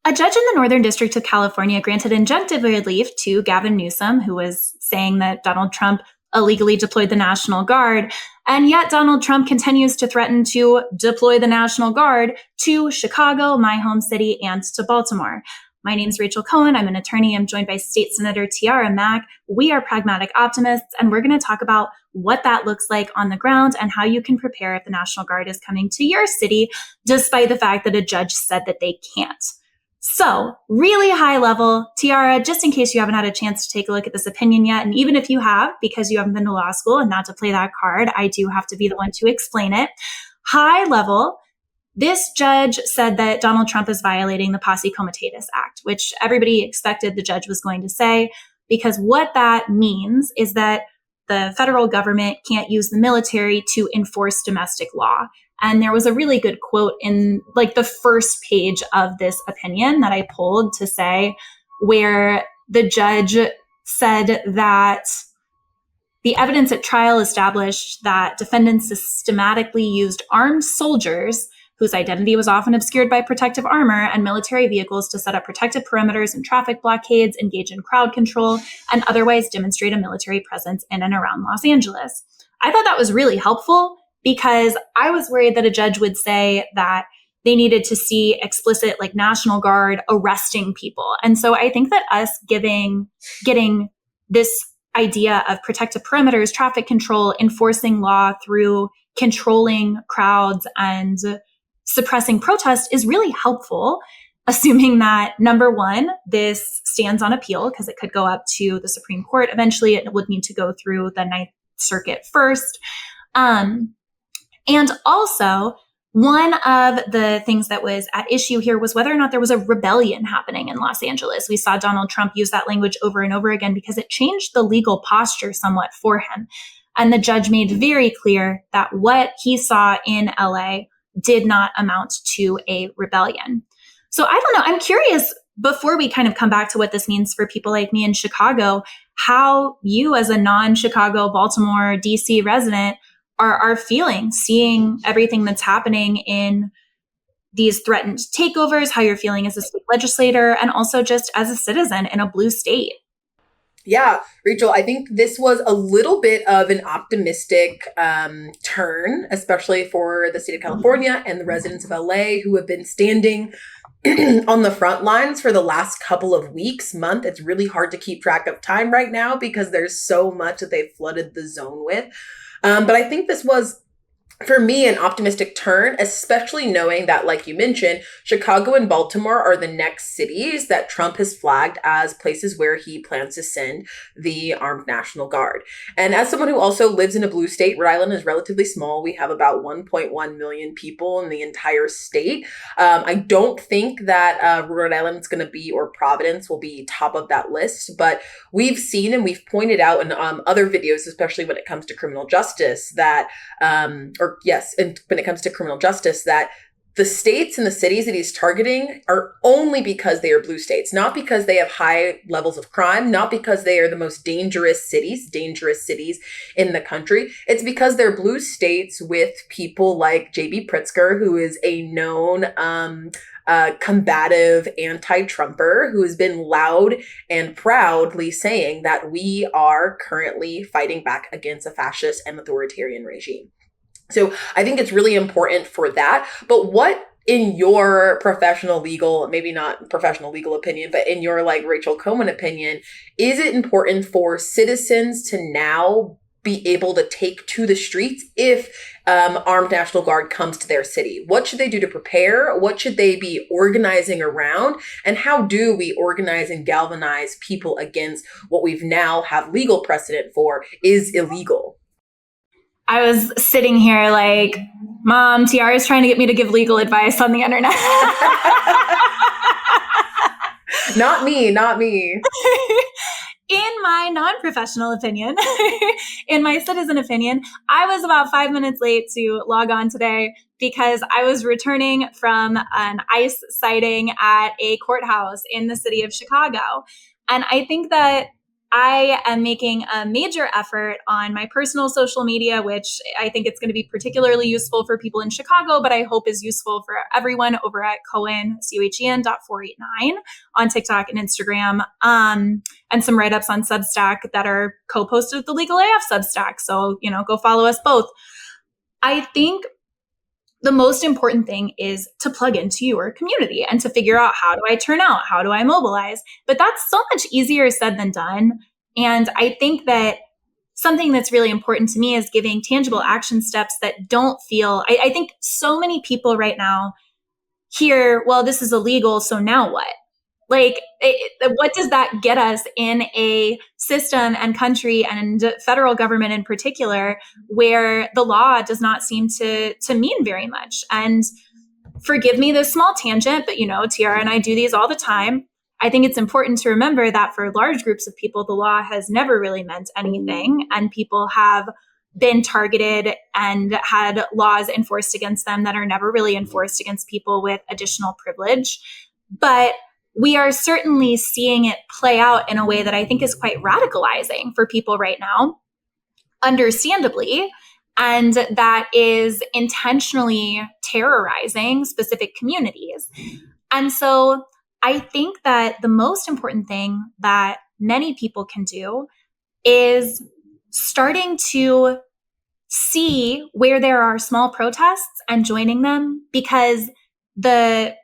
A judge in the Northern District of California granted injunctive relief to Gavin Newsom, who was saying that Donald Trump illegally deployed the National Guard. And yet Donald Trump continues to threaten to deploy the National Guard to Chicago, my home city, and to Baltimore. My name is Rachel Cohen. I'm an attorney. I'm joined by State Senator Tiara Mack. We are Pragmatic Optimists, and we're going to talk about what that looks like on the ground and how you can prepare if the National Guard is coming to your city, despite the fact that a judge said that they can't. So, really high level, Tiara, just in case you haven't had a chance to take a look at this opinion yet, and even if you have, because you haven't been to law school and not to play that card, I do have to be the one to explain it. High level, this judge said that Donald Trump is violating the Posse Comitatus Act, which everybody expected the judge was going to say, because what that means is that the federal government can't use the military to enforce domestic law. And there was a really good quote in like the first page of this opinion that I pulled to say, where the judge said that the evidence at trial established that defendants systematically used armed soldiers whose identity was often obscured by protective armor and military vehicles to set up protective perimeters and traffic blockades, engage in crowd control, and otherwise demonstrate a military presence in and around Los Angeles. I thought that was really helpful, because I was worried that a judge would say that they needed to see explicit like National Guard arresting people. And so I think that us getting this idea of protective perimeters, traffic control, enforcing law through controlling crowds and suppressing protest is really helpful, assuming that, number one, this stands on appeal, because it could go up to the Supreme Court. Eventually, it would need to go through the Ninth Circuit first. And also, one of the things that was at issue here was whether or not there was a rebellion happening in Los Angeles. We saw Donald Trump use that language over and over again because it changed the legal posture somewhat for him. And the judge made very clear that what he saw in LA did not amount to a rebellion. So I don't know. I'm curious, before we kind of come back to what this means for people like me in Chicago, how you as a non-Chicago, Baltimore, DC resident are feeling, seeing everything that's happening in these threatened takeovers, how you're feeling as a state legislator, and also just as a citizen in a blue state. Yeah, Rachel, I think this was a little bit of an optimistic turn, especially for the state of California and the residents of LA who have been standing on the front lines for the last couple of weeks, month. It's really hard to keep track of time right now because there's so much that they've flooded the zone with. But I think this was, for me, an optimistic turn, especially knowing that, like you mentioned, Chicago and Baltimore are the next cities that Trump has flagged as places where he plans to send the armed National Guard. And as someone who also lives in a blue state, Rhode Island is relatively small. We have about 1.1 million people in the entire state. I don't think that Rhode Island is going to be, or Providence will be, top of that list. But we've seen and we've pointed out in other videos, especially when it comes to criminal justice, that and when it comes to criminal justice, that the states and the cities that he's targeting are only because they are blue states, not because they have high levels of crime, not because they are the most dangerous cities in the country. It's because they're blue states with people like J.B. Pritzker, who is a known combative anti-Trumper who has been loud and proudly saying that we are currently fighting back against a fascist and authoritarian regime. So I think it's really important for that. But what, in your professional legal, maybe not professional legal opinion, but in your like Rachel Cohen opinion, is it important for citizens to now be able to take to the streets if armed National Guard comes to their city? What should they do to prepare? What should they be organizing around? And how do we organize and galvanize people against what we've now have legal precedent for is illegal? I was sitting here like, Mom, Tiara's trying to get me to give legal advice on the internet. Not me. In my non-professional opinion, in my citizen opinion, I was about 5 minutes late to log on today because I was returning from an ICE sighting at a courthouse in the city of Chicago. And I think that I am making a major effort on my personal social media, which I think it's going to be particularly useful for people in Chicago, but I hope is useful for everyone over at Cohen, COHEN.489 on TikTok and Instagram, and some write-ups on Substack that are co-posted with the Legal AF Substack. So, go follow us both. I think the most important thing is to plug into your community and to figure out, how do I turn out? How do I mobilize? But that's so much easier said than done. And I think that something that's really important to me is giving tangible action steps that don't feel, I think so many people right now hear, well, this is illegal, so now what? What does that get us in a system and country and federal government in particular, where the law does not seem to mean very much? And forgive me this small tangent, but Tiara and I do these all the time. I think it's important to remember that for large groups of people, the law has never really meant anything, and people have been targeted and had laws enforced against them that are never really enforced against people with additional privilege. But we are certainly seeing it play out in a way that I think is quite radicalizing for people right now, understandably, and that is intentionally terrorizing specific communities. And so I think that the most important thing that many people can do is starting to see where there are small protests and joining them, because the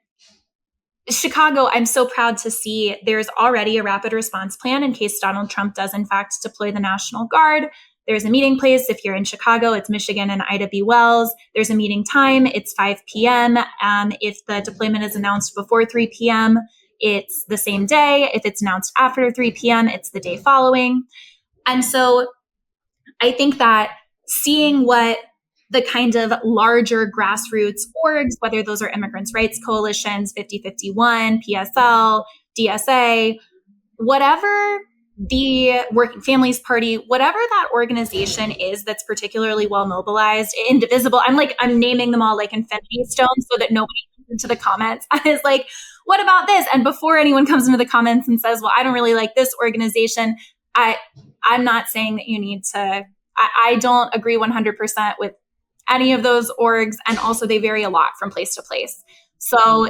Chicago, I'm so proud to see there's already a rapid response plan in case Donald Trump does in fact deploy the National Guard. There's a meeting place. If you're in Chicago, it's Michigan and Ida B. Wells. There's a meeting time. It's 5 p.m. If the deployment is announced before 3 p.m., it's the same day. If it's announced after 3 p.m., it's the day following. And so I think that seeing what the kind of larger grassroots orgs, whether those are immigrants' rights coalitions, 5051, PSL, DSA, whatever the Working Families Party, whatever that organization is that's particularly well mobilized, indivisible. I'm naming them all like Infinity Stones so that nobody comes into the comments and is like, what about this? And before anyone comes into the comments and says, well, I don't really like this organization, I'm not saying that you need to, I don't agree 100% with any of those orgs. And also they vary a lot from place to place. So,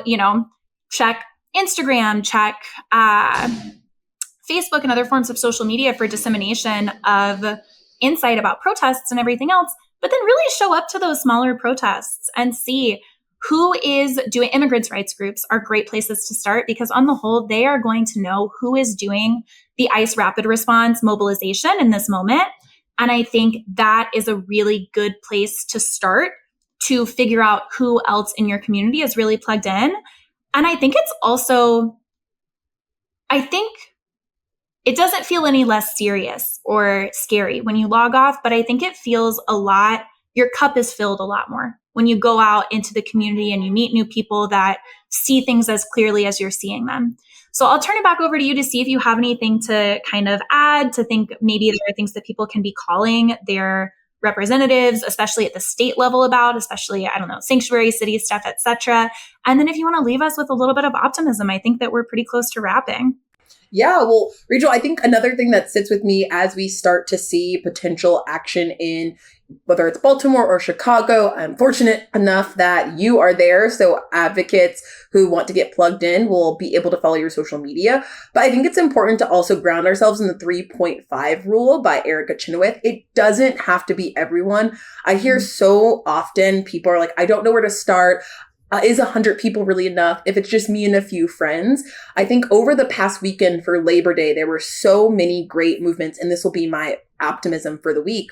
check Instagram, check Facebook and other forms of social media for dissemination of insight about protests and everything else, but then really show up to those smaller protests and see who is doing. Immigrants' rights groups are great places to start, because on the whole, they are going to know who is doing the ICE rapid response mobilization in this moment. And I think that is a really good place to start to figure out who else in your community is really plugged in. And I think it's also, it doesn't feel any less serious or scary when you log off, but I think it feels your cup is filled a lot more when you go out into the community and you meet new people that see things as clearly as you're seeing them. So I'll turn it back over to you to see if you have anything to kind of add, to think maybe there are things that people can be calling their representatives, especially at the state level about, especially, sanctuary city stuff, et cetera. And then if you want to leave us with a little bit of optimism, I think that we're pretty close to wrapping. Yeah, well, Rachel, I think another thing that sits with me as we start to see potential action in whether it's Baltimore or Chicago, I'm fortunate enough that you are there. So advocates who want to get plugged in will be able to follow your social media. But I think it's important to also ground ourselves in the 3.5 rule by Erica Chenoweth. It doesn't have to be everyone. I hear so often people are like, I don't know where to start. Is 100 people really enough? If it's just me and a few friends. I think over the past weekend for Labor Day, there were so many great movements, and this will be my optimism for the week.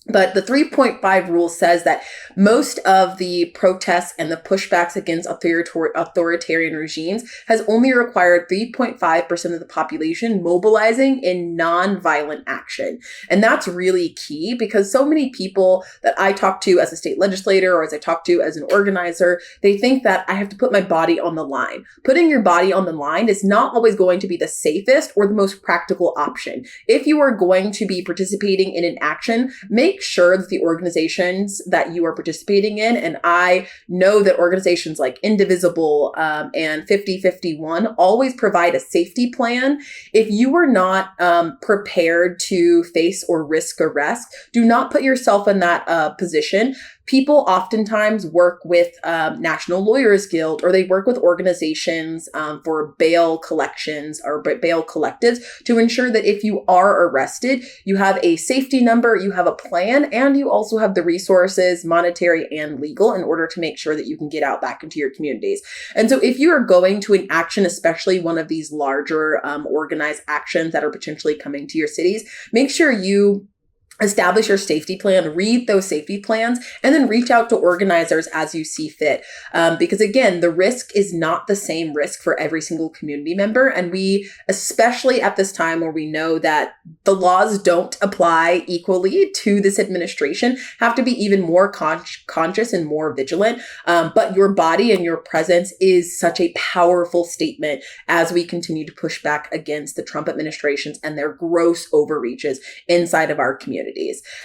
But the 3.5 rule says that most of the protests and the pushbacks against authoritarian regimes has only required 3.5% of the population mobilizing in nonviolent action. And that's really key, because so many people that I talk to as a state legislator or as I talk to as an organizer, they think that I have to put my body on the line. Putting your body on the line is not always going to be the safest or the most practical option. If you are going to be participating in an action, make make sure that the organizations that you are participating in, and I know that organizations like Indivisible and 5051 always provide a safety plan. If you are not prepared to face or risk arrest, do not put yourself in that position. People oftentimes work with National Lawyers Guild, or they work with organizations for bail collections or bail collectives to ensure that if you are arrested, you have a safety number, you have a plan, and you also have the resources, monetary and legal, in order to make sure that you can get out back into your communities. And so if you are going to an action, especially one of these larger organized actions that are potentially coming to your cities, make sure you establish your safety plan, read those safety plans, and then reach out to organizers as you see fit. Because again, the risk is not the same risk for every single community member. And we, especially at this time where we know that the laws don't apply equally to this administration, have to be even more conscious and more vigilant. But your body and your presence is such a powerful statement as we continue to push back against the Trump administrations and their gross overreaches inside of our community.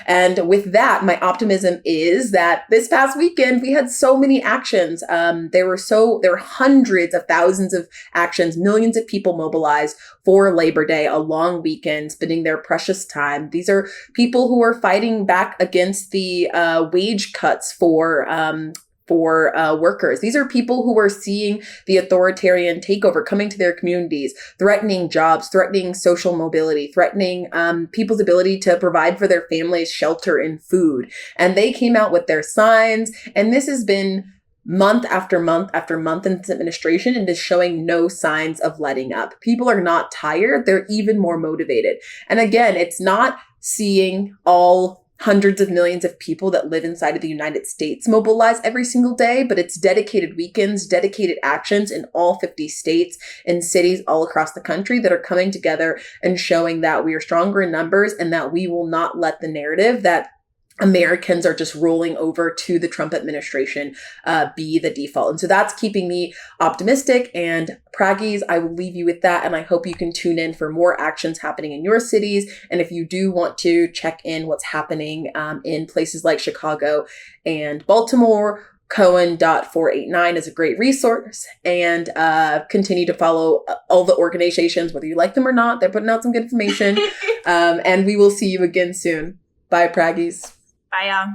And with that, my optimism is that this past weekend, we had so many actions. There were hundreds of thousands of actions, millions of people mobilized for Labor Day, a long weekend, spending their precious time. These are people who are fighting back against the wage cuts for workers. These are people who are seeing the authoritarian takeover coming to their communities, threatening jobs, threatening social mobility, threatening people's ability to provide for their families shelter and food. And they came out with their signs. And this has been month after month after month in this administration, and is showing no signs of letting up. People are not tired. They're even more motivated. And again, it's not seeing all hundreds of millions of people that live inside of the United States mobilize every single day, but it's dedicated weekends, dedicated actions in all 50 states and cities all across the country that are coming together and showing that we are stronger in numbers and that we will not let the narrative that Americans are just rolling over to the Trump administration be the default. And so that's keeping me optimistic. And Praggies, I will leave you with that. And I hope you can tune in for more actions happening in your cities. And if you do want to check in what's happening in places like Chicago and Baltimore, Cohen.489 is a great resource, and continue to follow all the organizations, whether you like them or not. They're putting out some good information. And we will see you again soon. Bye, Praggies. Bye.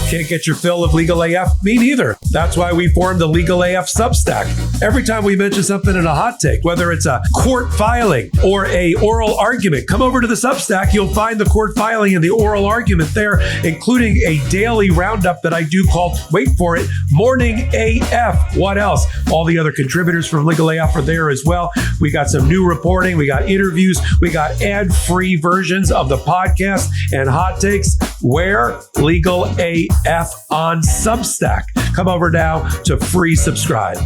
Can't get your fill of Legal AF? Me neither. That's why we formed the Legal AF Substack. Every time we mention something in a hot take, whether it's a court filing or a oral argument, come over to the Substack. You'll find the court filing and the oral argument there, including a daily roundup that I do called, wait for it, Morning AF. What else? All the other contributors from Legal AF are there as well. We got some new reporting. We got interviews. We got ad-free versions of the podcast and hot takes. Where? Legal AF on Substack. Come over now to free subscribe.